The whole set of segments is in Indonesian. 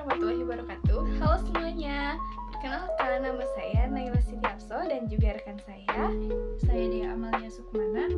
warahmatullahi wabarakatuh. Halo semuanya, perkenalkan nama saya Naila Sidiapso dan juga rekan saya Dea Amalia Sukmana.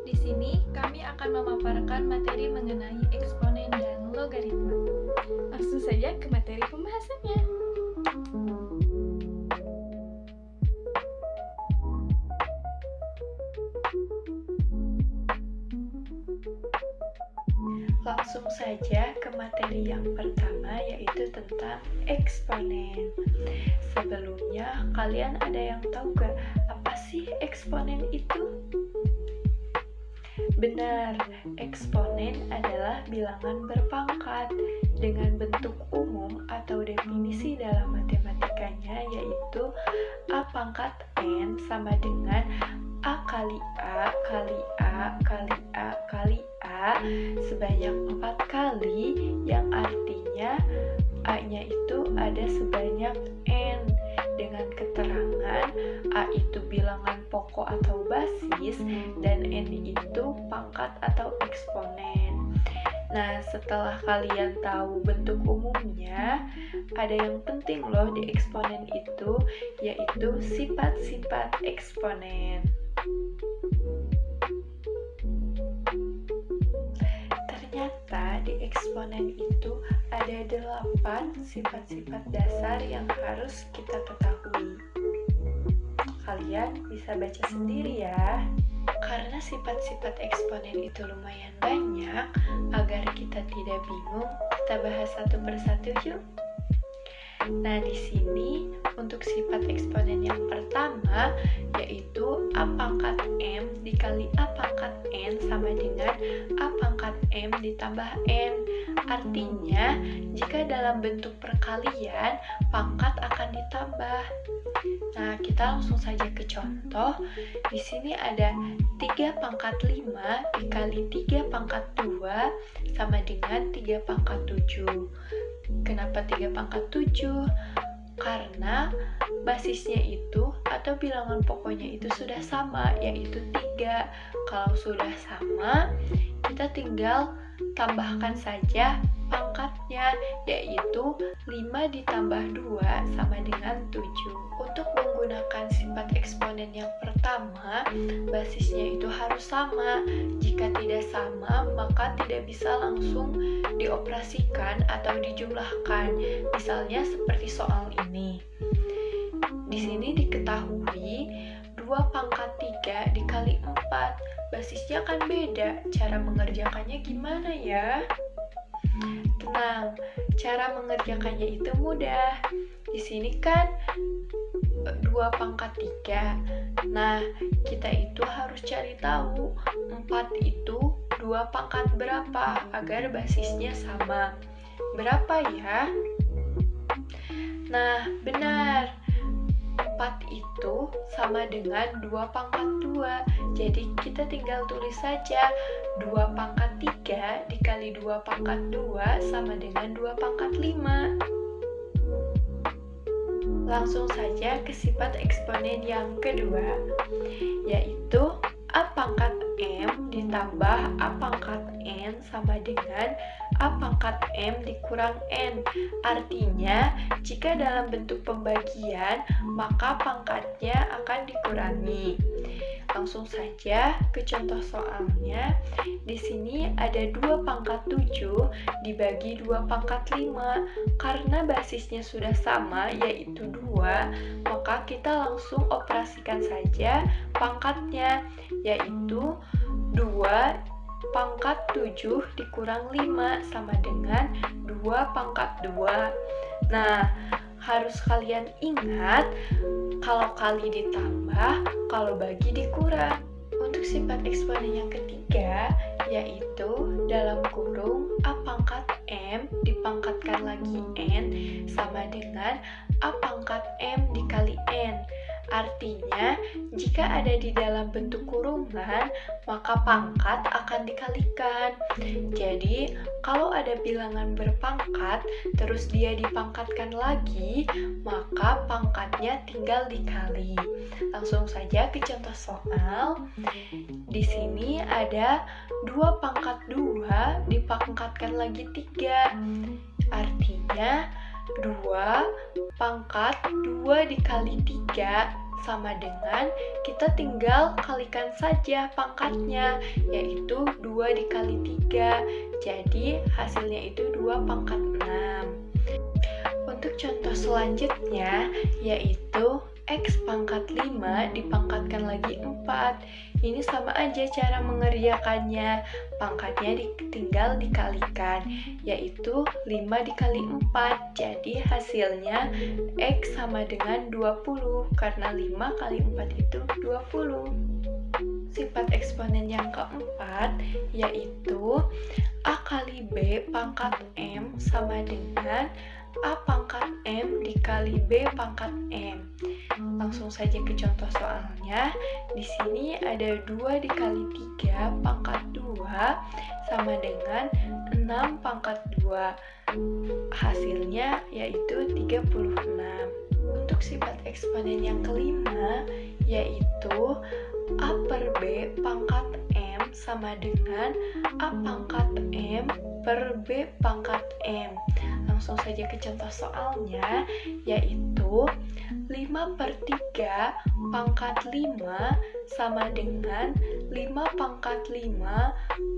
Di sini kami akan memaparkan materi mengenai eksponen dan logaritma. Langsung saja ke materi pembahasannya. Langsung saja ke materi yang pertama, yaitu tentang eksponen. Sebelumnya, kalian ada yang tahu gak apa sih eksponen itu? Benar, eksponen adalah bilangan berpangkat dengan bentuk umum atau definisi dalam matematikanya, yaitu A pangkat N sama dengan A kali A kali A kali A kali A sebanyak 4 kali, yang artinya A-nya itu ada sebanyak N, dengan keterangan A itu bilangan pokok atau basis dan N itu pangkat atau eksponen. Nah, setelah kalian tahu bentuk umumnya, ada yang penting loh di eksponen itu, yaitu sifat-sifat eksponen. Ternyata di eksponen itu ada 8 sifat-sifat dasar yang harus kita ketahui. Kalian bisa baca sendiri ya. Karena sifat-sifat eksponen itu lumayan banyak, agar kita tidak bingung, kita bahas satu persatu yuk. Nah, di sini untuk sifat eksponen yang pertama, yaitu A pangkat M dikali A pangkat N sama dengan A pangkat M ditambah N. Artinya, jika dalam bentuk perkalian, pangkat akan ditambah. Nah, kita langsung saja ke contoh. Di sini ada 3 pangkat 5 dikali 3 pangkat 2 sama dengan 3 pangkat 7. Kenapa 3 pangkat 7? Karena basisnya itu atau bilangan pokoknya itu sudah sama, yaitu 3. Kalau sudah sama, kita tinggal tambahkan saja pangkatnya, yaitu 5 ditambah 2 sama dengan 7. Untuk menggunakan sifat eksponen yang pertama, basisnya itu harus sama. Jika tidak sama, maka tidak bisa langsung dioperasikan atau dijumlahkan. Misalnya seperti soal ini. Di sini diketahui 2 pangkat 3 dikali 4. Basisnya kan beda. Cara mengerjakannya gimana ya? Tenang, cara mengerjakannya itu mudah. Di sini kan 2 pangkat 3. Nah, kita itu harus cari tahu 4 itu 2 pangkat berapa agar basisnya sama. Berapa ya? Nah, benar. 4 itu sama dengan 2 pangkat 2. Jadi kita tinggal tulis saja 2 pangkat 3 dikali 2 pangkat 2 sama dengan 2 pangkat 5. Langsung saja ke sifat eksponen yang kedua, yaitu A pangkat M ditambah A pangkat N sama dengan A pangkat M dikurang N. Artinya, jika dalam bentuk pembagian, maka pangkatnya akan dikurangi. Langsung saja ke contoh soalnya. Di sini ada 2 pangkat 7 dibagi 2 pangkat 5. Karena basisnya sudah sama, yaitu 2, maka kita langsung operasikan saja pangkatnya, yaitu 2 pangkat 7 dikurang 5 sama dengan 2 pangkat 2. Nah, harus kalian ingat, kalau kali ditambah, kalau bagi dikurang. Untuk sifat eksponen yang ketiga, yaitu dalam kurung A pangkat M dipangkatkan lagi N sama dengan A pangkat M dikali N. Artinya, jika ada di dalam bentuk kurungan, maka pangkat akan dikalikan. Jadi, kalau ada bilangan berpangkat, terus dia dipangkatkan lagi, maka pangkatnya tinggal dikali. Langsung saja ke contoh soal. Di sini ada 2 pangkat 2 dipangkatkan lagi 3. Artinya 2 pangkat 2 dikali 3 sama dengan kita tinggal kalikan saja pangkatnya, yaitu 2 dikali 3. Jadi hasilnya itu 2 pangkat 6. Untuk contoh selanjutnya yaitu X pangkat 5 dipangkatkan lagi 4. Ini sama aja cara mengerjakannya. Pangkatnya tinggal dikalikan, yaitu 5 dikali 4. Jadi hasilnya X sama dengan 20, karena 5 kali 4 itu 20. Sifat eksponen yang keempat yaitu A kali B pangkat M sama dengan A pangkat M dikali B pangkat M. Langsung saja ke contoh soalnya. Di sini ada 2 dikali 3 pangkat 2 sama dengan 6 pangkat 2. Hasilnya yaitu 36. Untuk sifat eksponen yang kelima yaitu A per B pangkat M sama dengan A pangkat M per B pangkat M. Langsung saja ke contoh soalnya, yaitu 5 per 3 pangkat 5 sama dengan 5 pangkat 5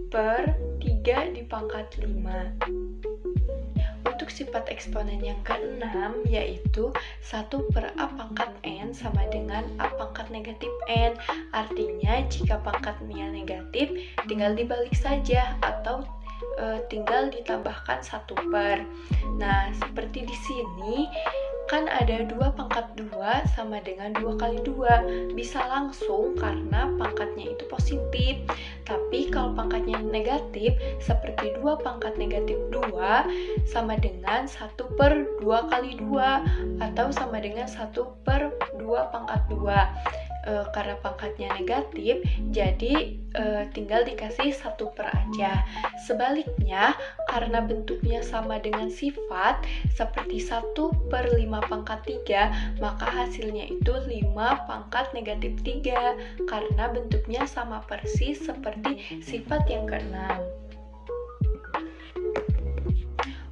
per 3 di pangkat 5. Untuk sifat eksponen yang keenam yaitu 1 per A pangkat N sama dengan A pangkat negatif N. Artinya jika pangkatnya negatif tinggal dibalik saja atau tinggal ditambahkan 1 per. Nah, seperti di sini kan ada 2 pangkat 2 sama dengan 2 kali 2. Bisa langsung karena pangkatnya itu positif. Tapi kalau pangkatnya negatif, seperti 2 pangkat negatif 2 sama dengan 1 per 2 kali 2 atau sama dengan 1 per 2 pangkat 2. Karena pangkatnya negatif, jadi tinggal dikasih 1 per aja. Sebaliknya, karena bentuknya sama dengan sifat, seperti 1 per 5 pangkat 3, maka hasilnya itu 5 pangkat negatif 3, karena bentuknya sama persis seperti sifat yang keenam.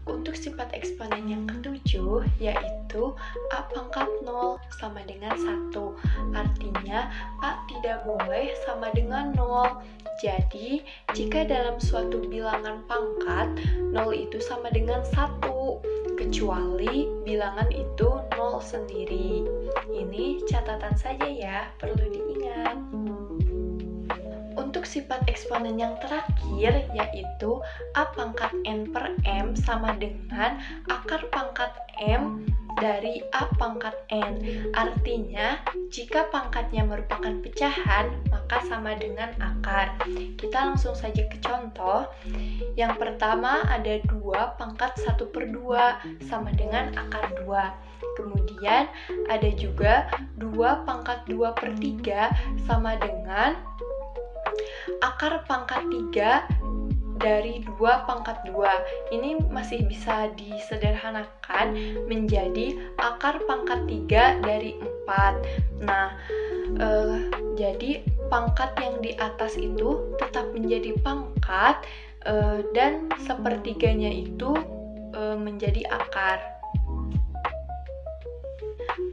Untuk sifat eksponen yang ketujuh yaitu A pangkat 0 sama dengan 1. Artinya A tidak boleh sama dengan 0. Jadi jika dalam suatu bilangan pangkat 0 itu sama dengan 1, kecuali bilangan itu 0 sendiri. Ini catatan saja ya, perlu diingat. Untuk sifat eksponen yang terakhir yaitu A pangkat N per M sama dengan akar pangkat M dari A pangkat N. Artinya, jika pangkatnya merupakan pecahan, maka sama dengan akar. Kita langsung saja ke contoh. Yang pertama ada 2 pangkat 1 per 2 sama dengan akar 2. Kemudian ada juga 2 pangkat 2 per 3 sama dengan akar pangkat 3 dari 2 pangkat 2. Ini masih bisa disederhanakan menjadi akar pangkat 3 dari 4. Nah, jadi pangkat yang di atas itu tetap menjadi pangkat dan sepertiganya itu menjadi akar.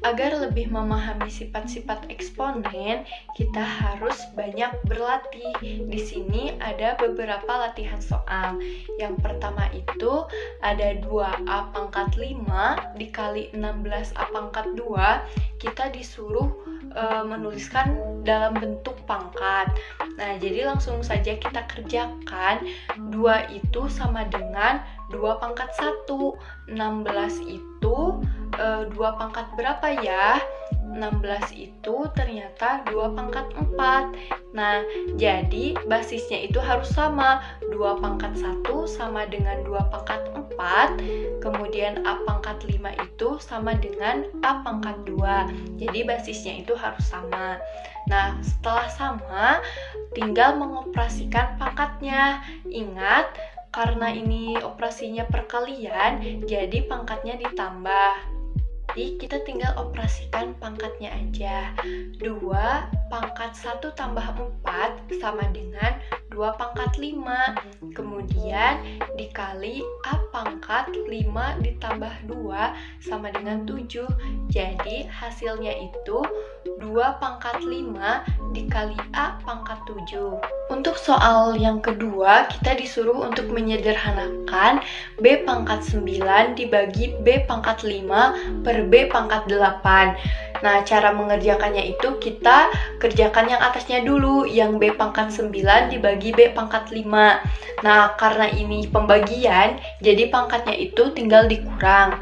Agar lebih memahami sifat-sifat eksponen, kita harus banyak berlatih. Di sini ada beberapa latihan soal. Yang pertama itu ada 2A pangkat 5 dikali 16A pangkat 2. Kita disuruh menuliskan dalam bentuk pangkat. Nah, jadi langsung saja kita kerjakan. 2 itu sama dengan 2 pangkat 1. 16 itu 2 pangkat berapa ya? 16 itu ternyata 2 pangkat 4. Nah, jadi basisnya itu harus sama. 2 pangkat 1 sama dengan 2 pangkat 4. Kemudian A pangkat 5 itu sama dengan A pangkat 2. Jadi basisnya itu harus sama. Nah, setelah sama, tinggal mengoperasikan pangkatnya. Ingat, karena ini operasinya perkalian, jadi pangkatnya ditambah. Berarti kita tinggal operasikan pangkatnya aja. 2 pangkat 1 tambah 4 sama dengan 2 pangkat 5. Kemudian dikali A pangkat 5 ditambah 2 sama dengan 7. Jadi hasilnya itu 2 pangkat 5 dikali A pangkat 7. Untuk soal yang kedua, kita disuruh untuk menyederhanakan B pangkat 9 dibagi B pangkat 5 per B pangkat 8. Nah, cara mengerjakannya itu kita kerjakan yang atasnya dulu, yang B pangkat 9 dibagi B pangkat 5. Nah, karena ini pembagian, jadi pangkatnya itu tinggal dikurang.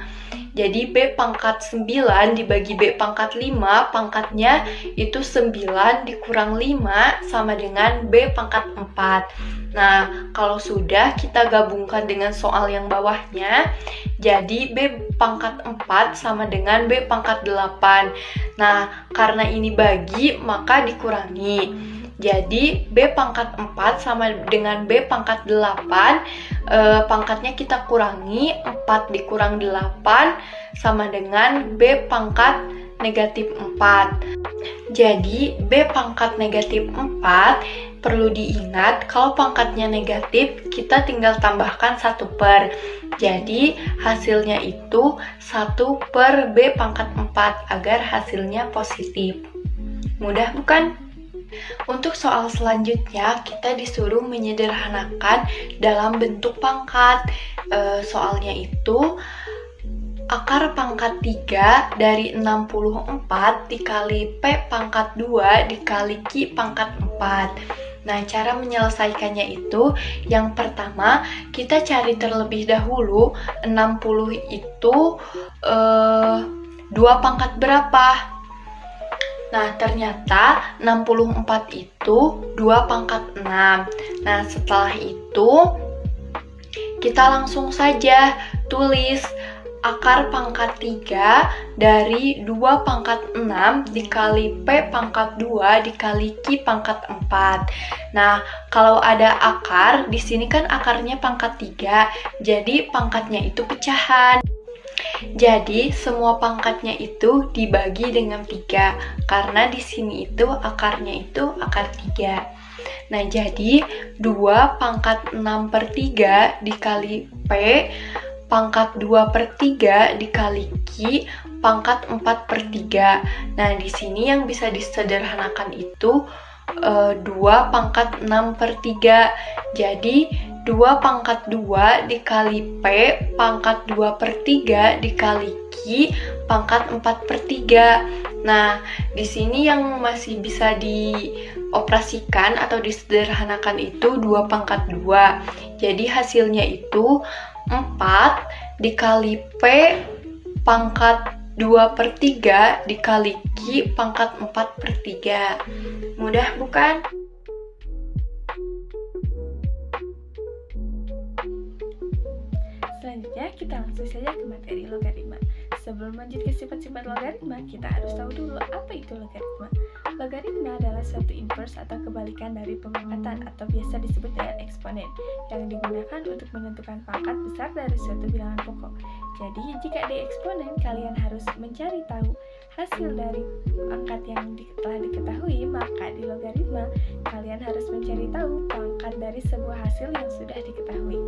Jadi B pangkat 9 dibagi B pangkat 5, pangkatnya itu 9 dikurang 5 sama dengan B pangkat 4. Nah, kalau sudah kita gabungkan dengan soal yang bawahnya, jadi B pangkat 4 sama dengan B pangkat 8. Nah, karena ini bagi, maka dikurangi. Jadi B pangkat 4 sama dengan B pangkat 8, pangkatnya kita kurangi, 4 dikurang 8 sama dengan B pangkat negatif 4. Jadi B pangkat negatif 4 perlu diingat kalau pangkatnya negatif kita tinggal tambahkan 1 per. Jadi hasilnya itu 1 per B pangkat 4 agar hasilnya positif. Mudah bukan? Untuk soal selanjutnya, kita disuruh menyederhanakan dalam bentuk pangkat. Soalnya itu, akar pangkat 3 dari 64 dikali P pangkat 2 dikali Q pangkat 4. Nah, cara menyelesaikannya itu, yang pertama, kita cari terlebih dahulu 60 itu 2 pangkat berapa? Nah, ternyata 64 itu 2 pangkat 6. Nah, setelah itu kita langsung saja tulis akar pangkat 3 dari 2 pangkat 6 dikali P pangkat 2 dikali Q pangkat 4. Nah, kalau ada akar, di sini kan akarnya pangkat 3, jadi pangkatnya itu pecahan. Jadi, semua pangkatnya itu dibagi dengan 3, karena di sini itu akarnya itu akar 3. Nah, jadi 2 pangkat 6 per 3 dikali P, pangkat 2 per 3 dikali Q, pangkat 4 per 3. Nah, di sini yang bisa disederhanakan itu 2 pangkat 6 per 3. Jadi, 2 pangkat 2 dikali P pangkat 2 per 3 dikali Q pangkat 4 per 3. Nah, di sini yang masih bisa dioperasikan atau disederhanakan itu 2 pangkat 2. Jadi hasilnya itu 4 dikali P pangkat 2 per 3 dikali Q pangkat 4 per 3. Mudah bukan? Selanjutnya, kita langsung saja ke materi logaritma. Sebelum lanjut ke sifat-sifat logaritma, kita harus tahu dulu apa itu logaritma. Logaritma adalah suatu inverse atau kebalikan dari pemangkatan atau biasa disebut dengan eksponen yang digunakan untuk menentukan pangkat besar dari suatu bilangan pokok. Jadi, jika di eksponen, kalian harus mencari tahu hasil dari pangkat yang telah diketahui, maka di logaritma, kalian harus mencari tahu pangkat dari sebuah hasil yang sudah diketahui.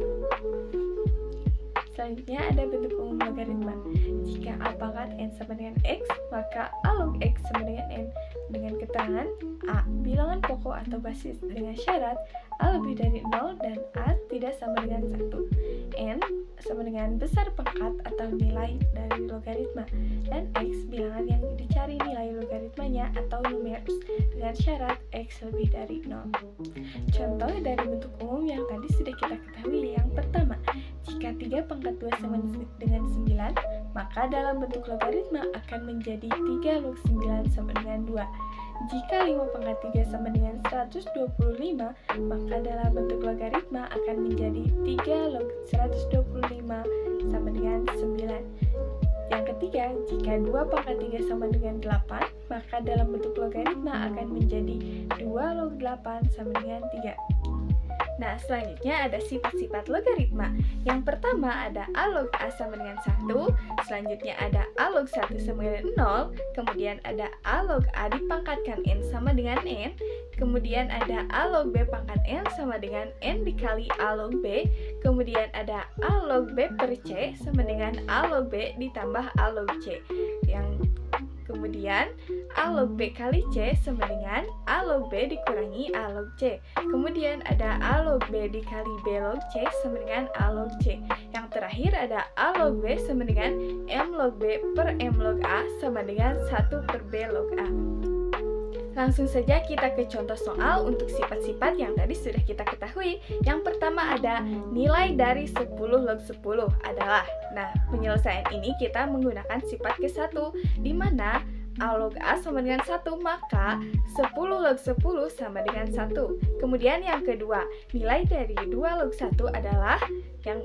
Selanjutnya ada bentuk umum logaritma. Jika A pangkat N sama dengan X, maka A log X sama dengan N. Dengan keterangan A bilangan pokok atau basis dengan syarat A lebih dari 0 dan A tidak sama dengan 1. N sama dengan besar pangkat atau nilai dari logaritma, dan X bilangan yang dicari nilai logaritmanya atau numerus dengan syarat X lebih dari 0. Contoh dari bentuk umum yang tadi sudah kita ketahui. Yang pertama, jika 3 pangkat 2 sama dengan 9, maka dalam bentuk logaritma akan menjadi 3 log 9 sama dengan 2. Jika 5 pangkat 3 sama dengan 125, maka dalam bentuk logaritma akan menjadi 3 log 125 sama dengan 9. Yang ketiga, jika 2 pangkat 3 sama dengan 8, maka dalam bentuk logaritma akan menjadi 2 log 8 sama dengan 3. Nah, selanjutnya ada sifat-sifat logaritma. Yang pertama ada A log A sama dengan 1, selanjutnya ada A log 1 sama dengan 0, kemudian ada A log A dipangkatkan N sama dengan N, kemudian ada A log B pangkat N sama dengan N dikali A log B, kemudian ada A log B per C sama dengan A log B ditambah A log C. Kemudian A log B kali C sama dengan A log B dikurangi A log C. Kemudian ada A log B dikali B log C sama dengan A log C. Yang terakhir ada A log B sama dengan M log B per M log A sama dengan 1 per B log A. Langsung saja kita ke contoh soal untuk sifat-sifat yang tadi sudah kita ketahui. Yang pertama ada nilai dari 10 log 10 adalah. Nah, penyelesaian ini kita menggunakan sifat ke-1, di mana A log A sama dengan 1, maka 10 log 10 sama dengan 1. Kemudian yang kedua, nilai dari 2 log 1 adalah yang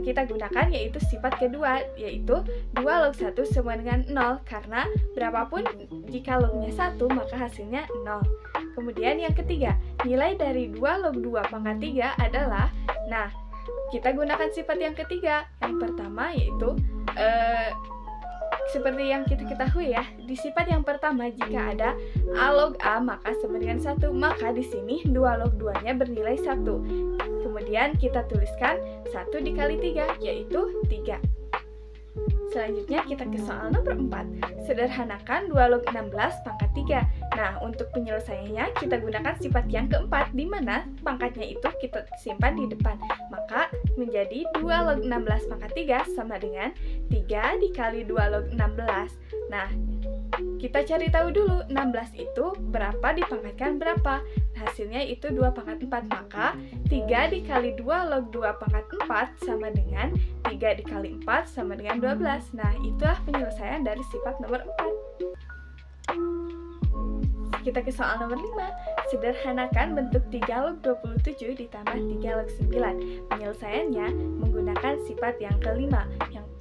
kita gunakan yaitu sifat kedua, yaitu 2 log 1 sama dengan 0, karena berapapun jika lognya 1 maka hasilnya 0. Kemudian yang ketiga, nilai dari 2 log 2 pangkat 3 adalah, nah kita gunakan sifat yang ketiga. Yang pertama yaitu seperti yang kita ketahui ya, di sifat yang pertama jika ada A log A maka sama dengan 1, maka di sini 2 log 2-nya bernilai 1. Kemudian kita tuliskan 1 dikali 3 yaitu 3. Selanjutnya kita ke soal nomor 4. Sederhanakan 2 log 16 pangkat 3. Nah, untuk penyelesaiannya kita gunakan sifat yang keempat, di mana pangkatnya itu kita simpan di depan. Maka menjadi 2 log 16 pangkat 3 sama dengan 3 dikali 2 log 16. Nah, kita cari tahu dulu 16 itu berapa dipangkatkan berapa. Hasilnya itu 2 pangkat 4, maka 3 dikali 2 log 2 pangkat 4 sama dengan 3 dikali 4 sama dengan 12. Nah, itulah penyelesaian dari sifat nomor 4. Kita ke soal nomor 5. Sederhanakan bentuk 3 log 27 ditambah 3 log 9. Penyelesaiannya menggunakan sifat yang kelima,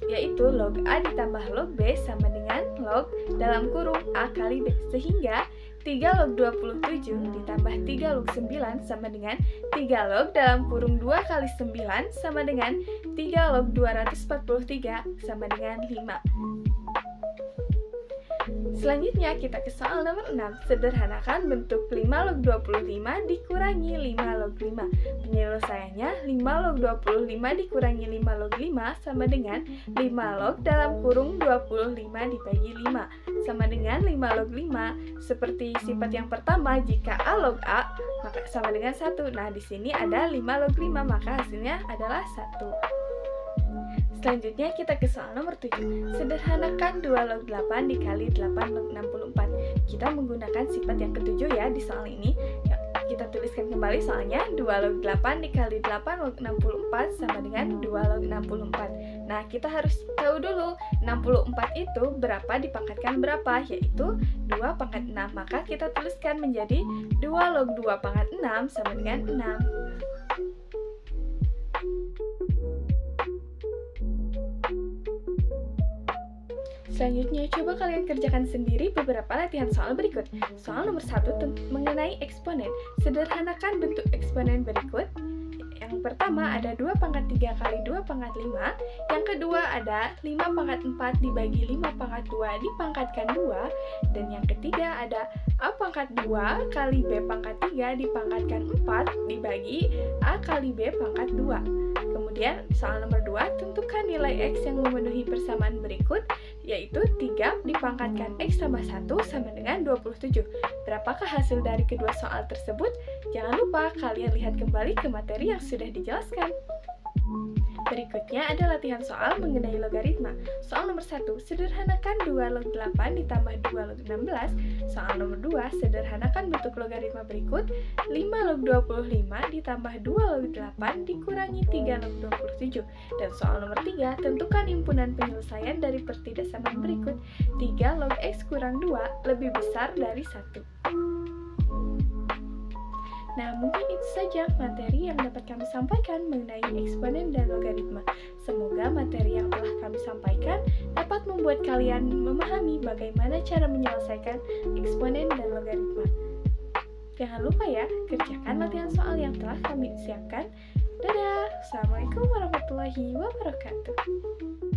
yaitu log A ditambah log B sama dengan log dalam kurung A kali B, sehingga 3 log 27 ditambah 3 log 9 sama dengan 3 log dalam kurung 2 kali 9 sama dengan 3 log 243 sama dengan 5. Selanjutnya kita ke soal nomor 6. Sederhanakan bentuk 5 log 25 dikurangi 5 log 5. Penyelesaiannya 5 log 25 dikurangi 5 log 5 sama dengan 5 log dalam kurung 25 dibagi 5 sama dengan 5 log 5. Seperti sifat yang pertama, jika A log A maka sama dengan 1. Nah, di sini ada 5 log 5, maka hasilnya adalah 1. Selanjutnya kita ke soal nomor 7. Sederhanakan 2 log 8 dikali 8 log 64. Kita menggunakan sifat yang ketujuh ya di soal ini. Ya, kita tuliskan kembali soalnya. 2 log 8 dikali 8 log 64 sama dengan 2 log 64. Nah, kita harus tahu dulu 64 itu berapa dipangkatkan berapa, yaitu 2 pangkat 6. Maka kita tuliskan menjadi 2 log 2 pangkat 6 sama dengan 6. Selanjutnya, coba kalian kerjakan sendiri beberapa latihan soal berikut. Soal nomor 1 mengenai eksponen. Sederhanakan bentuk eksponen berikut. Yang pertama ada 2 pangkat 3 kali 2 pangkat 5. Yang kedua ada 5 pangkat 4 dibagi 5 pangkat 2 dipangkatkan 2. Dan yang ketiga ada A pangkat 2 kali B pangkat 3 dipangkatkan 4 dibagi A kali B pangkat 2. Kemudian soal nomor 2, tentukan nilai X yang memenuhi persamaan berikut, yaitu 3 dipangkatkan X tambah 1 sama dengan 27. Berapakah hasil dari kedua soal tersebut? Jangan lupa kalian lihat kembali ke materi yang sudah dijelaskan. Berikutnya ada latihan soal mengenai logaritma. Soal nomor 1, sederhanakan 2 log 8 ditambah 2 log 16. Soal nomor 2, sederhanakan bentuk logaritma berikut. 5 log 25 ditambah 2 log 8 dikurangi 3 log 27. Dan soal nomor 3, tentukan himpunan penyelesaian dari pertidaksamaan berikut. 3 log X kurang 2 lebih besar dari 1. Nah, mungkin itu saja materi yang dapat kami sampaikan mengenai eksponen dan logaritma. Semoga materi yang telah kami sampaikan dapat membuat kalian memahami bagaimana cara menyelesaikan eksponen dan logaritma. Jangan lupa ya, kerjakan latihan soal yang telah kami siapkan. Dadah, Assalamualaikum warahmatullahi wabarakatuh.